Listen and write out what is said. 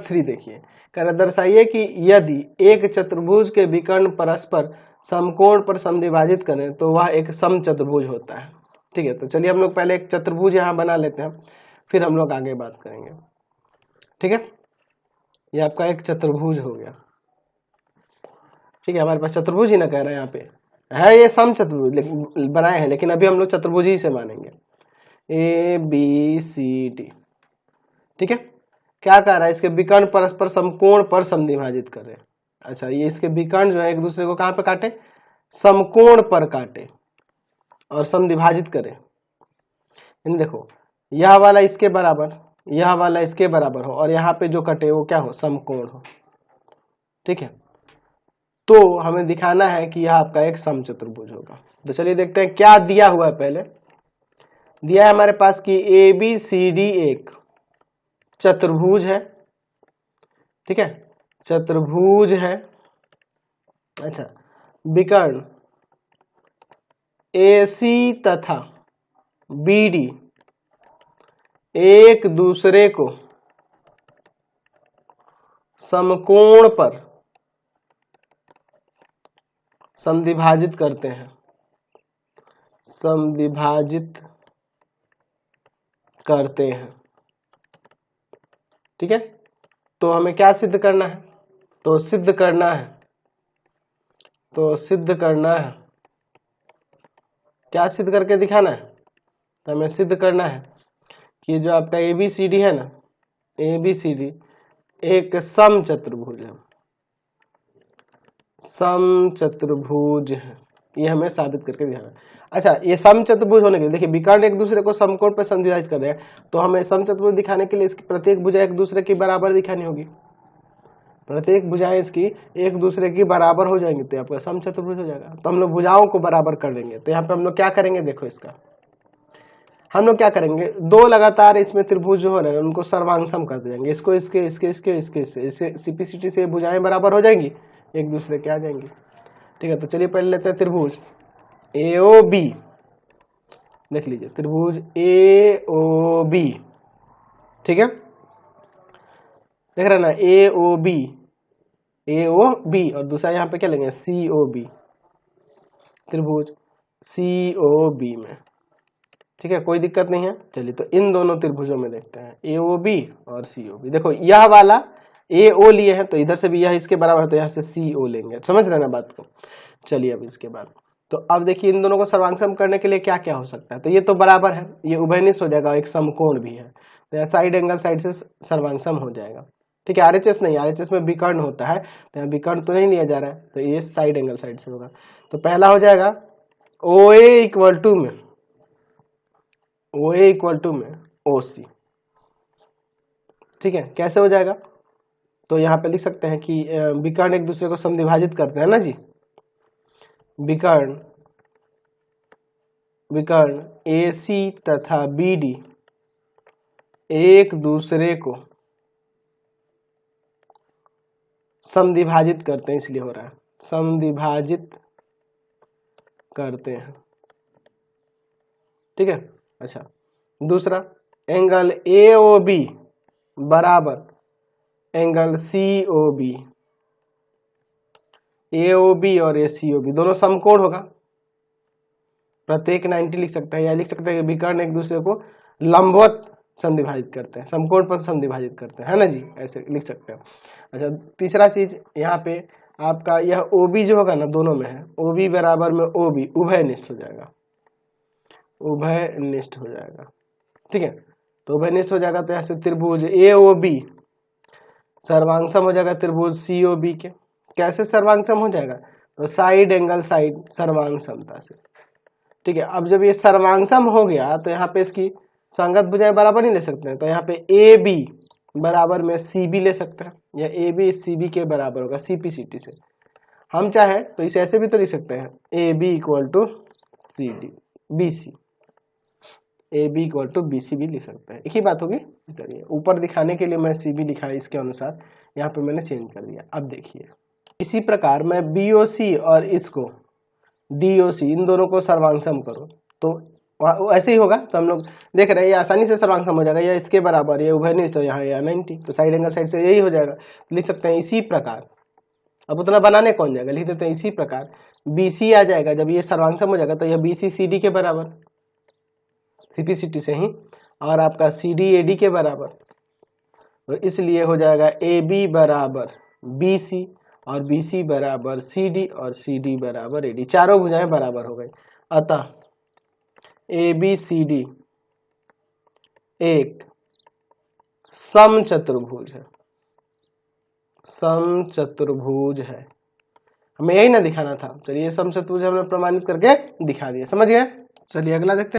3 देखिए, कह रहा दर्शाइए कि यदि एक चतुर्भुज के विकर्ण परस्पर समकोण पर समद्विभाजित करें तो वह एक समचतुर्भुज होता है। ठीक है, तो चलिए हम लोग पहले एक चतुर्भुज यहाँ बना लेते हैं, फिर हम लोग आगे बात करेंगे। ठीक है, ये आपका एक चतुर्भुज हो गया। ठीक है, हमारे पास चतुर्भुज ही ना कह रहा है, यहाँ पे है ये समचतुर्भुज बनाए हैं, लेकिन अभी हम लोग चतुर्भुज ही से मानेंगे। A B C D. ठीक है, क्या कह रहा है, इसके विकर्ण परस्पर समकोण पर समद्विभाजित करें। अच्छा, ये इसके विकर्ण जो है एक दूसरे को कहां पे काटे, समकोण पर काटे और समद्विभाजित करें। इन देखो, यह वाला इसके बराबर, यह वाला इसके बराबर हो और यहाँ पे जो कटे वो क्या हो, समकोण हो। ठीक है, तो हमें दिखाना है कि यह आपका एक समचतुर्भुज होगा। तो चलिए देखते हैं क्या दिया हुआ है। पहले दिया है हमारे पास कि ए बी सी डी एक चतुर्भुज है। ठीक है, चतुर्भुज है। अच्छा, विकर्ण AC तथा BD एक दूसरे को समकोण पर समद्विभाजित करते हैं, समद्विभाजित करते हैं। ठीक है, तो हमें क्या सिद्ध करना है, तो सिद्ध करना है, तो सिद्ध करना है, क्या सिद्ध करके दिखाना है, तो हमें सिद्ध करना है कि जो आपका ABCD है ना, ABCD एक समचतुर्भुज है, समचतुर्भुज है। ये हमें साबित करके दिखाना है। अच्छा, ये समचतुर्भुज होने के लिए देखिए, विकर्ण एक दूसरे को समकोण पर समद्विभाजित कर रहे हैं, तो हमें समचतुर्भुज दिखाने के लिए इसकी प्रत्येक भुजा एक दूसरे के बराबर दिखानी होगी। प्रत्येक भुजाएं इसकी एक दूसरे की बराबर हो जाएंगी तो आपका समचतुर्भुज हो जाएगा। तो हम लोग भुजाओं को बराबर कर लेंगे। तो यहाँ पे हम लोग क्या करेंगे, देखो इसका हम लोग क्या करेंगे, दो लगातार इसमें त्रिभुज जो हो रहे हैं उनको सर्वांग सम करते जाएंगे। इसको इसके इसके इसके इसके इससे CPCT से भुजाएं बराबर हो जाएंगी, एक दूसरे के आ जाएंगी। ठीक है, तो चलिए पहले लेते हैं त्रिभुज AOB। देख लीजिए त्रिभुज AOB। ठीक है, देख रहे हैं ना, AOB और दूसरा यहाँ पे क्या लेंगे, COB। त्रिभुज COB में, ठीक है, कोई दिक्कत नहीं है। चलिए तो इन दोनों त्रिभुजों में देखते हैं, AOB और COB। देखो यह वाला AO लिए हैं तो इधर से भी यह इसके बराबर है, तो यहाँ से CO लेंगे। समझ रहे ना बात को। चलिए अब इसके बाद तो अब देखिए इन दोनों को सर्वांग करने के लिए क्या क्या हो सकता है। तो ये तो बराबर है, ये उभयनिष्ठ हो जाएगा, एक समकोण भी है, तो यहाँ साइड एंगल साइड से सर्वांग हो जाएगा। ठीक है, RHS नहीं, RHS में विकर्ण होता है, तो यहाँ विकर्ण तो नहीं लिया जा रहा है, तो ये साइड एंगल साइड से होगा। तो पहला हो जाएगा OA इक्वल टू में OA इक्वल टू में OC। ठीक है, कैसे हो जाएगा, तो यहाँ पे लिख सकते हैं कि विकर्ण एक दूसरे को समद्विभाजित करते हैं ना जी। विकर्ण AC तथा BD एक दूसरे को समद्विभाजित करते हैं, इसलिए हो रहा है, समद्विभाजित करते हैं। ठीक है, अच्छा दूसरा एंगल AOB बराबर एंगल COB। AOB और ACOB दोनों समकोण होगा, प्रत्येक 90 लिख सकते हैं, या लिख सकते हैं कि विकर्ण एक दूसरे को लंबवत समद्विभाजित करते हैं, समकोण पर समद्विभाजित करते हैं, है ना जी, ऐसे लिख सकते हैं। अच्छा तीसरा चीज यहाँ पे आपका यह OB जो होगा ना, दोनों में है, OB बराबर में OB उभयनिष्ठ हो जाएगा, उभयनिष्ठ हो जाएगा। ठीक है, तो उभयनिष्ठ हो जाएगा, तो यहाँ से त्रिभुज AOB सर्वांगसम हो जाएगा त्रिभुज COB के। कैसे सर्वांगसम हो जाएगा, तो साइड एंगल साइड सर्वांग समता से। ठीक है, अब जब ये सर्वांगसम हो गया तो यहाँ पे इसकी संगत भुजाएं बराबर नहीं ले सकते हैं, तो यहाँ पे AB बराबर में CB ले सकते हैं, या AB CB के बराबर होगा CPCT से। हम चाहे तो इसे ऐसे भी तो लिख सकते हैं, AB equal to CD BC, AB equal to BC भी लिख सकते हैं, एक ही बात होगी। करिए ऊपर दिखाने के लिए मैं CB लिखा है, इसके अनुसार यहाँ पे मैंने चेंज कर दिया। अब देखिए इसी प्रकार मैं BOC और इसको DOC इन दोनों को सर्वांगसम करूं तो ऐसे ही होगा। तो हम लोग देख रहे हैं ये आसानी से सर्वांग सम हो जाएगा, या इसके बराबर, ये उभयनिष्ठ, तो यहाँ या 90, तो साइड एंगल साइड से यही हो जाएगा। लिख सकते हैं इसी प्रकार, अब उतना बनाने कौन जाएगा, लिख देते हैं इसी प्रकार BC आ जाएगा, जब ये सर्वांग सम हो जाएगा तो यह BC CD के बराबर, CPCT से ही, और आपका CD AD के बराबर, तो इसलिए हो जाएगा AB बराबर BC और BC बराबर CD और CD बराबर AD, चारों भुजाएं बराबर हो गई। अतः ABCD एक समचतुर्भुज है, समचतुर्भुज है। हमें यही ना दिखाना था, चलिए समचतुर्भुज हमने प्रमाणित करके दिखा दिया, समझ गए। चलिए अगला देखते हैं।